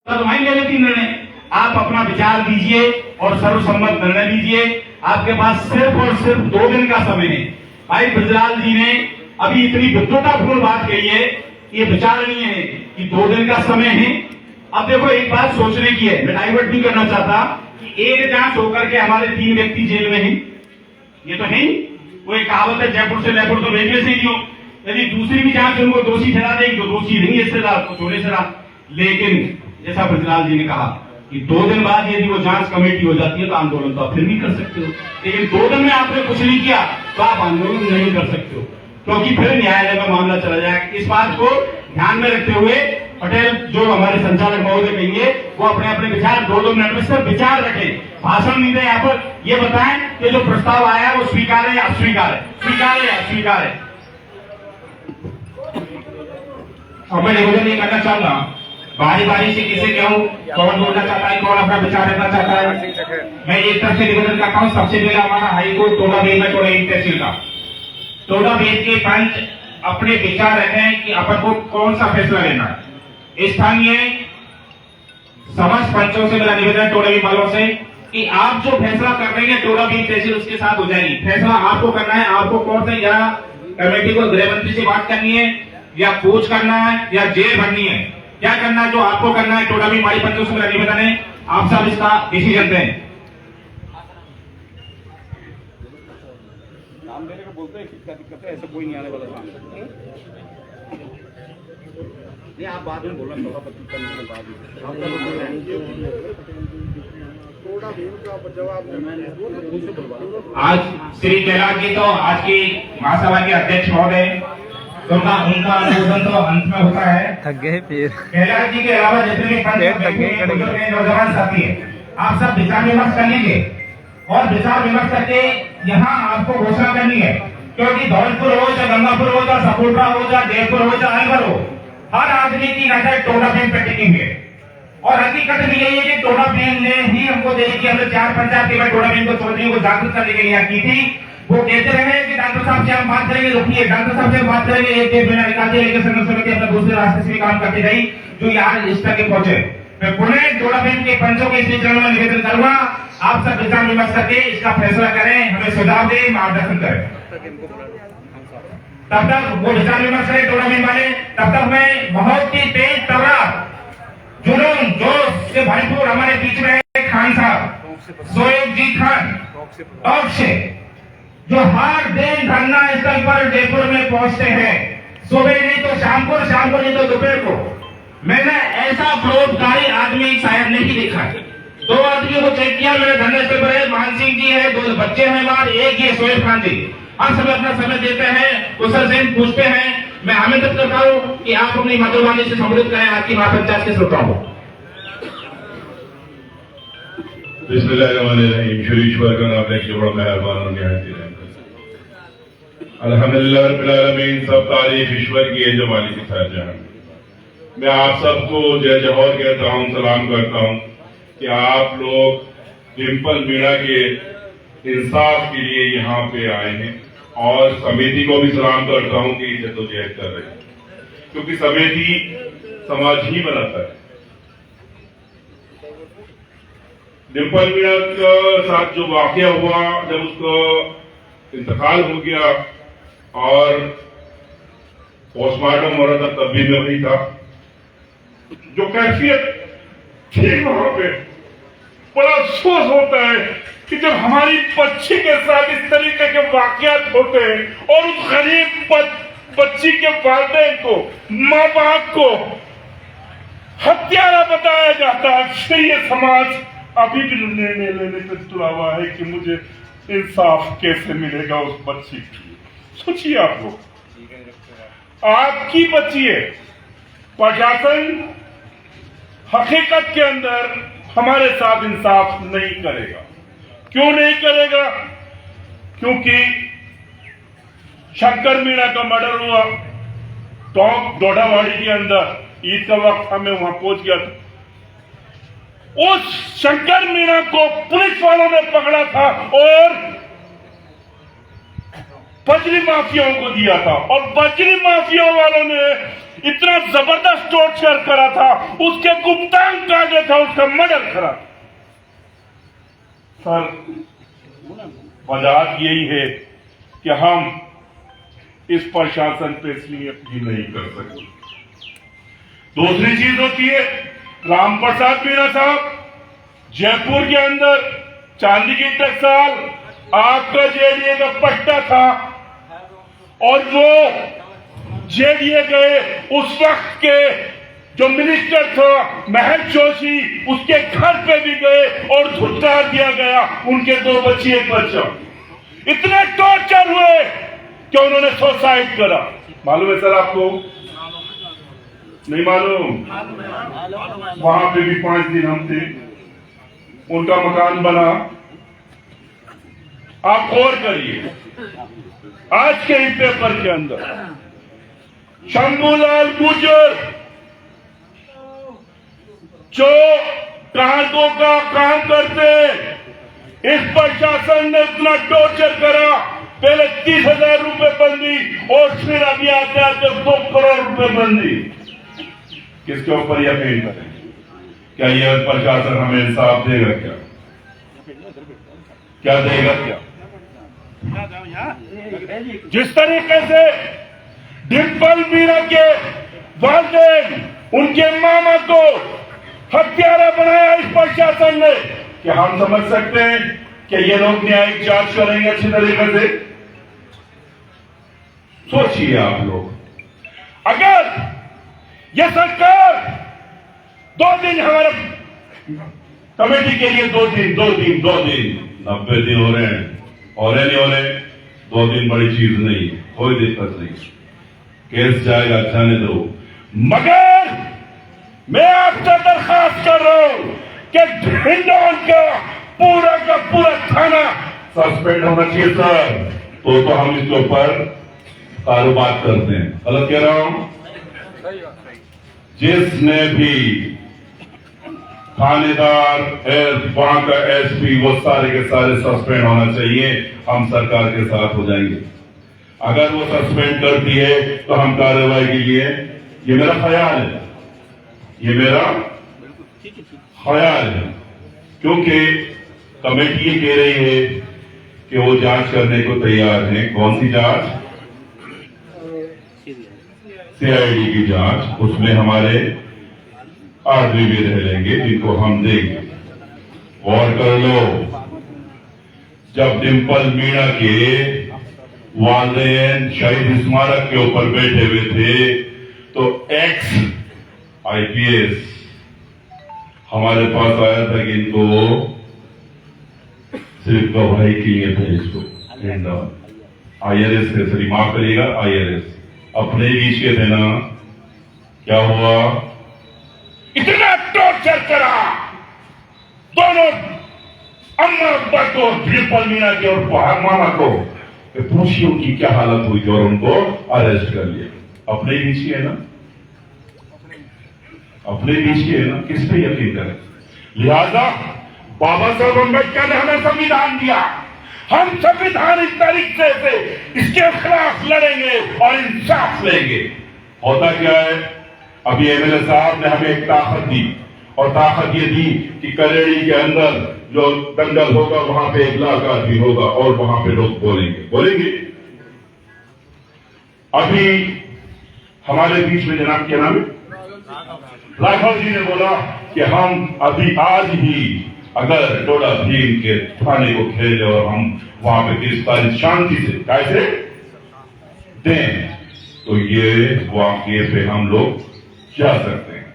वहीं ले लेती निर्णय। आप अपना विचार दीजिए और सर्वसम्मत निर्णय लीजिए। आपके पास सिर्फ और सिर्फ 2 दिन का समय है। भाई ब्रजलाल जी ने अभी इतनी विद्वतापूर्ण बात कही है, ये विचारणीय है कि 2 दिन का समय है। अब देखो एक बात सोचने की है, मैं डाइवर्ट नहीं करना चाहता कि एक जांच होकर के हमारे 3 व्यक्ति जेल में हैं, ये तो है ही। वो एक कहावत है, जयपुर से जयपुर तो रेलवे से ही हो। यदि दूसरी भी जांच उनको दोषी ठहरा देगी तो दोषी नहीं है, इससे छोड़े से रहा। लेकिन जैसा ब्रजलाल जी ने कहा कि 2 दिन बाद यदि वो जांच कमेटी हो जाती है तो आंदोलन तो आप फिर भी कर सकते हो, लेकिन 2 दिन में आपने कुछ नहीं किया तो आप आंदोलन नहीं कर सकते हो, क्योंकि फिर न्यायालय में मामला चला जाएगा। इस बात को ध्यान में रखते हुए पटेल जो हमारे संचालक महोदय कहेंगे वो अपने अपने विचार 2-2 मिनट में सिर्फ विचार रखें, भाषण नहीं दें। यहाँ पर ये बताएं कि जो प्रस्ताव आया है वो स्वीकार है या अस्वीकार है, स्वीकार है या अस्वीकार है। और मैं निवेदन ये करना चाहूंगा, बारी बारी से किसे कहूँ, कौन बोलना चाहता है, कौन अपना विचार रखना चाहता है। मैं एक तरफ से निवेदन करता हूँ। सबसे पहले हमारा हाईकोर्ट टोडाबेल में टोडाबेल तहसील का टोडाबेल के पंच अपने विचार रखें कि अपन को कौन सा फैसला लेना है। स्थानीय समस्त पंचों से मेरा निवेदन टोडाबेल वालों से कि आप जो फैसला कर रहे हैं टोडाबेल तहसील उसके साथ हो जाएगी। फैसला आपको करना है, आपको कोर्ट से या कमेटी को गृह मंत्री से बात करनी है या पूछ करना है या जेल भरनी है, क्या करना है जो आपको करना है। टोडाबेल माड़ी पंचों से मेरा निवेदन है, आप सब इसका डिसीजन दें। नाम देने को बोलते हैं, क्या दिक्कत है? ऐसा कोई नहीं आने वाला सामने। नहीं, आप बाद में बोलना, सभापति करने के बाद आज श्री कैलाश जी तो आज की महासभा के अध्यक्ष महोदय, तो उनका अनुमोदन तो अंत में होता है। थक गए फिर कैलाश जी के अलावा जितने भी नौजवान साथी है, आप सब विचार विमर्श कर लीजिए और विचार विमर्श करके यहाँ आपको घोषणा करनी है, क्योंकि धौलपुर हो चाहे गंगापुर हो चाहे सपोटा हो चाहे जयपुर हो चाहे अलवर हो, हर आदमी की नजर टोडाबेल पे टिकी है। और हकीकत भी यही है कि टोडाबेल ने ही हमको देखी कि हमने 4 पंचायत के टोडाबेल को चौधरी को जागरूक करने के लिए की थी। वो कहते रहे कि डॉक्टर साहब से हम बात करेंगे, रुकिए डॉक्टर साहब से बात करेंगे, एक डेढ़ महीना निकालते लेकर संघर्ष समिति अपने दूसरे रास्ते से भी काम करती रही जो यहाँ इस तक पहुंचे। मैं पुनः टोडाबेल के पंचों के इस चरण में निवेदन करूंगा, आप सब विचार विमर्श करके इसका फैसला करें, हमें सुझाव दें, मार्गदर्शन करें। तब तक वो विचार विमर्श करें टोडाबेल वाले, तब तक मैं बहुत ही तेज तर्रार जुनून जोश से भरपूर हमारे बीच में खान साहब सोएब जी खान टॉप से जो हर दिन धरना स्थल पर जयपुर में पहुंचते हैं, सुबह नहीं तो शाम को नहीं तो दोपहर को। मैंने ऐसा प्रोपकारी आदमी शायद नहीं देखा। 2 आदमियों को चेक किया मैंने धरना स्थल पर है, मान सिंह जी है, 2 बच्चे हैं बाहर, एक ये सोएब खान जी। हर समय अपना समय देते हैं, कुशल से पूछते हैं। मैं आमंत्रित करता हूँ कि आप अपनी मधुरवाणी से संबोधित करें आपकी महापंचायत के श्रोताओं को। बिस्मिल्लाहिर्रहमानिर्रहीम। ईश्वर का नाम है कि जो बड़ा मेहरबान और निहायत रहम। अल्हम्दुलिल्लाह रब्बिल आलमीन। सब तारीफ ईश्वर की है जो मालिक साहब जहां। मैं आप सबको जय जौहर कहता हूं, सलाम करता हूं कि आप लोग डिम्पल मीणा के इंसाफ के लिए यहाँ पे आए हैं और समिति को भी सलाम करता हूं कि जद्दोजहद कर रहे हैं, क्योंकि समिति समाज ही बनाता है। डिम्पल मीणा के साथ जो वाकया हुआ, जब उसका इंतकाल हो गया और पोस्टमार्टम हो रहा था, तब भी मैं वही था। जो कैफियत थी वहां पे, बड़ा अफसोस होता है कि जब हमारी बच्ची के साथ इस तरीके के वाकयात होते हैं और उस गरीब बच्ची के वालिदैन को, माँ बाप को हत्यारा बताया जाता है। फिर ये समाज अभी भी निर्णय लेने पे तुला हुआ है कि मुझे इंसाफ कैसे मिलेगा उस बच्ची की। सोचिए आप लोग, आपकी बच्ची है, प्रशासन हकीकत के अंदर हमारे साथ इंसाफ नहीं करेगा। क्यों नहीं करेगा? क्योंकि शंकर मीणा का मर्डर हुआ टोंक डोडावाड़ी के अंदर, ईद का वक्त हमें वहां पहुंच गया था। उस शंकर मीणा को पुलिस वालों ने पकड़ा था और बजरी माफियाओं को दिया था, और बजरी माफिया वालों ने इतना जबरदस्त टॉर्चर करा था, उसके गुप्तांग काटे था, उसका मर्डर करा। सर, वजह यही है कि हम इस प्रशासन पे इसलिए यकीन नहीं कर सकते। दूसरी चीज होती है, राम प्रसाद मीणा साहब जयपुर के अंदर चांदी की टकसाल आपका जेडीए का पट्टा था, और वो जेडीए गए उस वक्त के जो मिनिस्टर था महल जोशी, उसके घर पे भी गए और धुतकार दिया गया, उनके 2 बच्चे 1 बच्चा। इतने टॉर्चर हुए कि उन्होंने सुसाइड करा। मालूम है सर आपको? नहीं मालूम? वहां पे भी 5 दिन हम थे, उनका मकान बना। आप गौर करिए, आज के ही पेपर के अंदर शंभूलाल गुर्जर जो कांटों का काम करते, इस प्रशासन ने इतना टॉर्चर करा, पहले 30,000 रुपए बंदी और फिर अभी आते आते 2 करोड़ रुपए बंदी। किसके ऊपर यकीन करें? क्या यह प्रशासन हमें इंसाफ देगा? क्या देगा? क्या जिस तरीके से डिम्पल मीणा के वालिदैन, उनके मामा को हत्यारा बनाया इस प्रशासन ने, क्या हम समझ सकते हैं कि ये लोग न्यायिक जांच करेंगे अच्छी तरीके से? सोचिए आप लोग, अगर ये सरकार 2 दिन, हमारे कमेटी के लिए 2 दिन 90 दिन हो रहे हैं, और नहीं हो रहे, 2 दिन बड़ी चीज नहीं, कोई दिक्कत नहीं, केस जाएगा, जाने दो। मगर मैं आपसे दरखास्त कर रहा हूं कि हिंडौन का पूरा थाना सस्पेंड होना चाहिए सर, तो हम इसके ऊपर कारोबार करते हैं। गलत कह रहा हूं? जिसने भी थानेदार, वहां का एसपी, वो सारे के सारे सस्पेंड होना चाहिए। हम सरकार के साथ हो जाएंगे। अगर वो सस्पेंड करती है तो हम कार्रवाई के लिए, ये मेरा ख्याल है, ये मेरा ख्याल है, क्योंकि कमेटी ये कह रही है कि वो जांच करने को तैयार है। कौन सी जांच? सीआईडी की जांच। उसमें हमारे आदमी भी रह लेंगे जिनको हम देंगे। गौर कर लो, जब डिम्पल मीणा के वालिदैन शहीद स्मारक के ऊपर बैठे हुए थे, तो एक्स आईपीएस हमारे पास आया था कि इनको सिर्फ गवाही के लिए था, इसको आईआरएस से, सॉरी माफ करिएगा, आईआरएस अपने बीच के थे ना। क्या हुआ? इतना टॉर्चर करा दोनों अम्मा अब्बा को, डिम्पल मीणा के और मामा को, पूछिए उनकी क्या हालत हुई और उनको अरेस्ट कर लिया। अपने बीच के है ना, अपने बीच के है ना, किस पे यकीन करें? लिहाजा बाबा साहब अम्बेडकर ने हमें संविधान दिया, हम संविधानिक तरीके से इसके खिलाफ लड़ेंगे और इंसाफ लेंगे। होता क्या है, अभी एमएलए साहब ने हमें एक ताकत दी, और ताकत ये दी कि करेड़ी के अंदर जो दंगल होगा वहां पे 1 लाख आदमी होगा और वहां पे लोग बोलेंगे। अभी हमारे बीच में जनाब क्या नाम है, राघव जी ने बोला कि हम अभी आज ही अगर टोडा भीम के थाने को खेले और हम वहां पे गिरफ्तारी शांति से कैसे दें, तो ये वाकये पे हम लोग जा सकते हैं।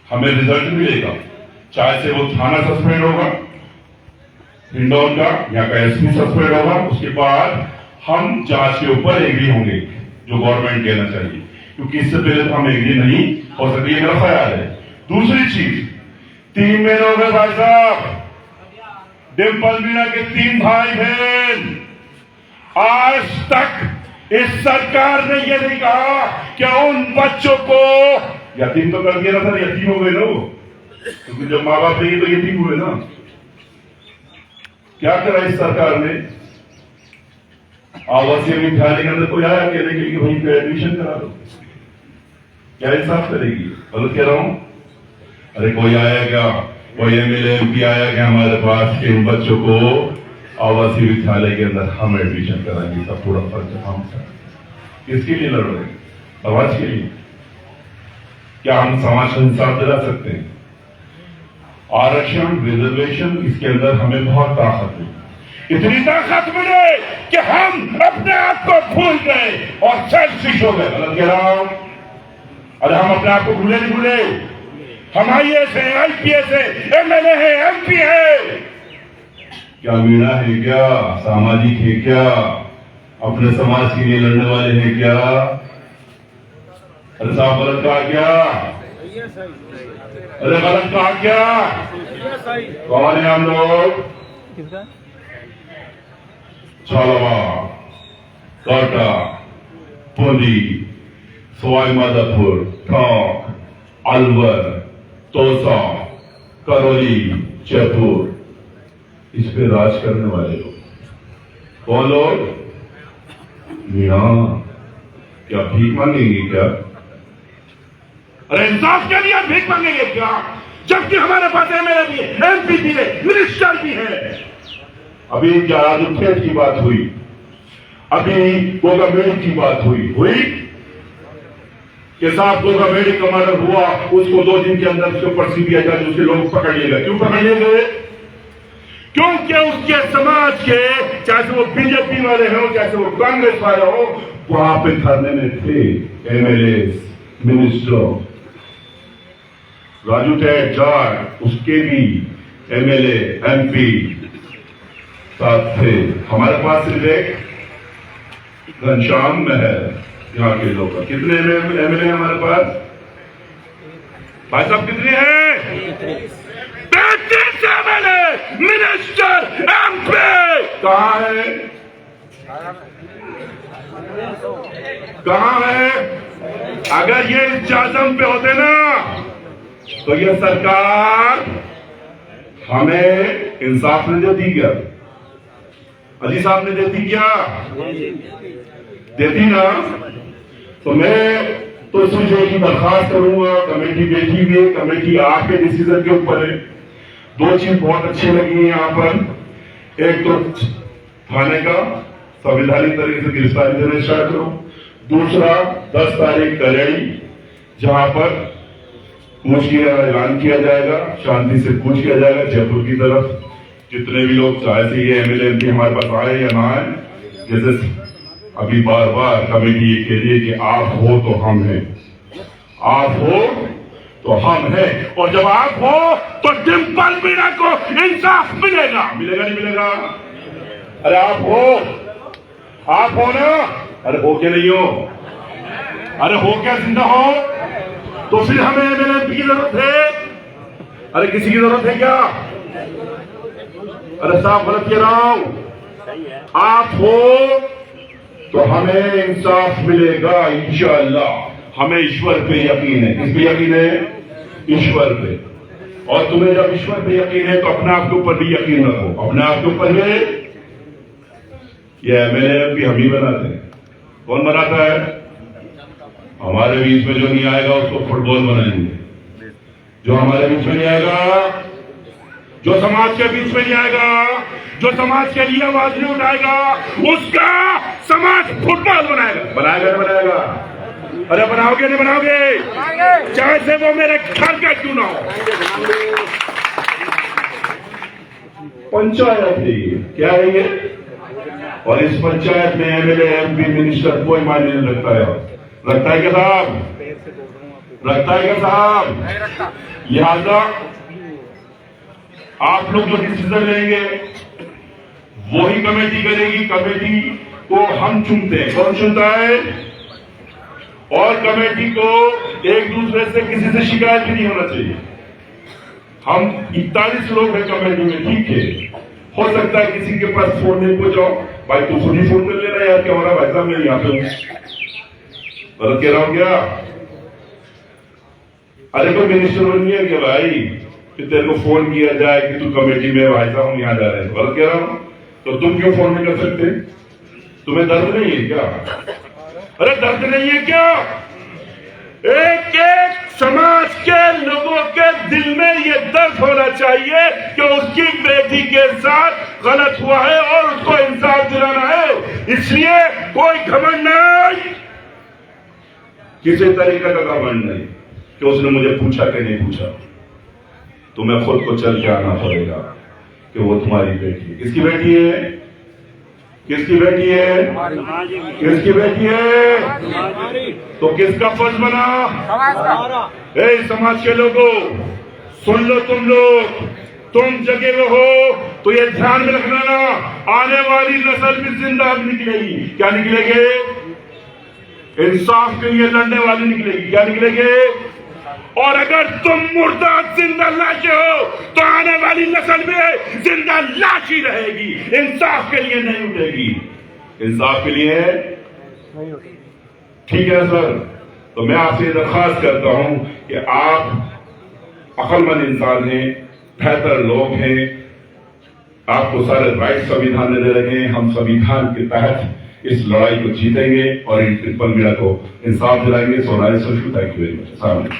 हमें रिजल्ट मिलेगा, चाहे से वो थाना सस्पेंड होगा हिंडौन का, या का एसपी सस्पेंड होगा, उसके बाद हम जांच के ऊपर एग्री होंगे, जो गवर्नमेंट कहना चाहिए, क्योंकि इससे पहले तो हम एग्री नहीं हो सकती, मेरा ख्याल है। दूसरी चीज, 3 महीने हो गए भाई साहब, डिम्पल मीणा के 3 भाई बहन, आज तक इस सरकार ने यह नहीं कहा कि उन बच्चों को यतीम तो कर दिया ना सर, यतीम हो गए ना वो, क्योंकि जब माँ बाप नहीं तो यतीम हुए ना। क्या करा इस सरकार ने? आवासीय विद्यालय के अंदर कोई आया कहने के लिए वहीं पे एडमिशन करा दो, क्या इंसाफ करेगी? गलत कह रहा हूं? अरे कोई आया क्या, कोई एमएलए एमपी आया क्या हमारे पास कि इन बच्चों को आवासीय विद्यालय के अंदर हम एडमिशन कराएंगे? सब पूरा फर्ज हम था। किसके लिए लड़ रहे हैं? समाज के लिए। क्या हम समाज को इंसाफ दिला सकते हैं? आरक्षण, रिजर्वेशन, इसके अंदर हमें बहुत ताकत है। इतनी ताकत मिले कि हम अपने आप को भूल गए और सेल्फिश हो गए। गलत कह रहा हूं? अरे हम अपने आप को भूले नहीं भूले। हम आईएएस है, आईपीएस है, एमएलए है, एमपी है। क्या मीणा है क्या? सामाजिक है क्या? अपने समाज के लिए लड़ने वाले हैं क्या? अरे साहब गलत कहा क्या? अरे गलत कहा क्या? कौन है हम लोग? छालवा, काटा, पुंडी, सवाई माधोपुर, टोंक, अलवर, तोसा, करौली, जयपुर, इस पे राज करने वाले लोग कौन लोग? मीणा, क्या भीख मांगेंगे क्या? अरे इंसाफ के लिए भीख मांगेंगे क्या? जबकि हमारे पास एमएलए भी है, एमपी भी है, मिनिस्टर भी है। अभी जलालुद्दीन की बात हुई, अभी गोगामेडी की बात हुई कि साहब गोगामेडी का मर्डर हुआ, उसको 2 दिन के अंदर उसको पर्ची दिया जाए, उसके लोग पकड़ लिए गए। क्यों पकड़ लिए गए? क्योंकि उसके समाज के, चाहे वो बीजेपी वाले हो, चाहे वो कांग्रेस वाले हो, वहां पे धरने में थे एमएलए, मिनिस्टर। राजू जाट, उसके भी एमएलए, एमपी साथ थे। हमारे पास सिर्फ एक घनश्याम महल यहाँ के लोग। कितने एमएलए हमारे पास? भाई साहब कितने हैं? 35 एमएलए, मिनिस्टर, एमपी। कहाँ है? कहाँ है? अगर ये इजाजम पे होते ना तो ये सरकार हमें इंसाफ नहीं देती क्या? अजी साहब ने देती क्या? देती ना? तो मैं तो सुझाव की दरखास्त करूंगा। कमेटी बैठी हुई है, कमेटी आपके डिसीजन के ऊपर है। 2 चीज बहुत अच्छी लगी है यहाँ पर। एक तो थाने का संवैधानिक तरीके से गिरफ्तारी देना स्टार्ट करो। दूसरा 10 तारीख कलेड़ी, जहां पर कूच किया ऐलान किया जाएगा, शांति से कूच किया जाएगा जयपुर की तरफ। जितने भी लोग चाहे से ये एमएलए एमपी हमारे पास आए या ना आए, जैसे अभी बार बार कमेटी ये कह रही है कि आप हो तो हम हैं, आप हो तो हम हैं, और जब आप हो तो डिम्पल मीणा को इंसाफ मिलेगा। मिलेगा नहीं मिलेगा? अरे आप हो ना? अरे हो क्या नहीं हो? अरे हो क्या जिंदा हो? तो फिर हमें एमएलए की जरूरत है? अरे किसी की जरूरत है क्या? अरे साहब गलत कह रहा हूं। आप हो तो हमें इंसाफ मिलेगा इंशाअल्लाह। हमें ईश्वर पे यकीन है। किस पे यकीन है? ईश्वर पे। और तुम्हें जब ईश्वर पे यकीन है तो अपने आप के ऊपर भी यकीन रखो। अपने आप के ऊपर में ये एमएलए एमपी हम ही बनाते हैं। कौन बनाता है? हमारे बीच में जो नहीं आएगा उसको फुटबॉल बनाएंगे। जो हमारे बीच में नहीं आएगा, जो समाज के बीच में नहीं आएगा, जो समाज के लिए आवाज नहीं उठाएगा, उसका समाज फुटबॉल बनाएगा। बनाएगा नहीं बनाएगा? अरे बनाओगे नहीं बनाओगे? चाहे से वो मेरे घर का क्यों ना हो। पंचायत है ये, क्या है ये? और इस पंचायत में एमएलए एमपी मिनिस्टर कोई मायने नहीं रखता है। रखता है क्या साहब? रखता है क्या साहब? लिहाजा आप लोग जो डिसीजन लेंगे वही कमेटी करेगी। कमेटी को हम चुनते हैं। कौन चुनता है? और कमेटी को एक दूसरे से किसी से शिकायत भी नहीं होना चाहिए। हम 41 लोग हैं कमेटी में, ठीक है। हो सकता है किसी के पास फोन नहीं पहुंचाओ, भाई तू खुद ही फोन कर लेना यार, क्या हो रहा भाई साहब मैं यहाँ पे हूं। गलत कह रहा हूं क्या? अरे कोई मिनिस्टर नहीं है क्या भाई कि तेरे को फोन किया जाए कि तू कमेटी में भाई साहब हम यहाँ जा रहे हैं? गलत कह रहा हूं? तो तुम क्यों फोन नहीं कर सकते? तुम्हें दर्द नहीं है क्या? अरे दर्द नहीं है क्या? एक एक समाज के लोगों के दिल में ये दर्द होना चाहिए कि उसकी बेटी के साथ गलत हुआ है और उसको इंसाफ दिलाना है। इसलिए कोई घमंड नहीं, किसी तरीके का घमंड नहीं कि उसने मुझे पूछा कि नहीं पूछा। तुम्हें खुद को चल के आना पड़ेगा कि वो तुम्हारी बेटी है। किसकी बेटी है? किसकी बेटी है? किसकी बेटी है? तो किसका फर्ज बना? ए समाज के लोगों, सुन लो, तुम लोग, तुम जगे हुए हो तो ये ध्यान में रखना ना, आने वाली नस्ल भी जिंदा निकलेगी। क्या निकलेंगे? इंसाफ के लिए लड़ने वाली निकलेगी। क्या निकलेंगे? और अगर तुम मुर्दा जिंदा लाशें हो तो आने वाली नस्ल में जिंदा लाश ही रहेगी, इंसाफ के लिए नहीं उठेगी। इंसाफ के लिए ठीक है सर। तो मैं आपसे दरख्वास्त करता हूं कि आप अक्लमंद इंसान हैं, बेहतर लोग हैं, आपको सारे राइट संविधान ने दे रखे हैं। हम संविधान के तहत इस लड़ाई को जीतेंगे और इन ट्रिपल मीडिया को इंसाफ दिलाएंगे। So thank you very much.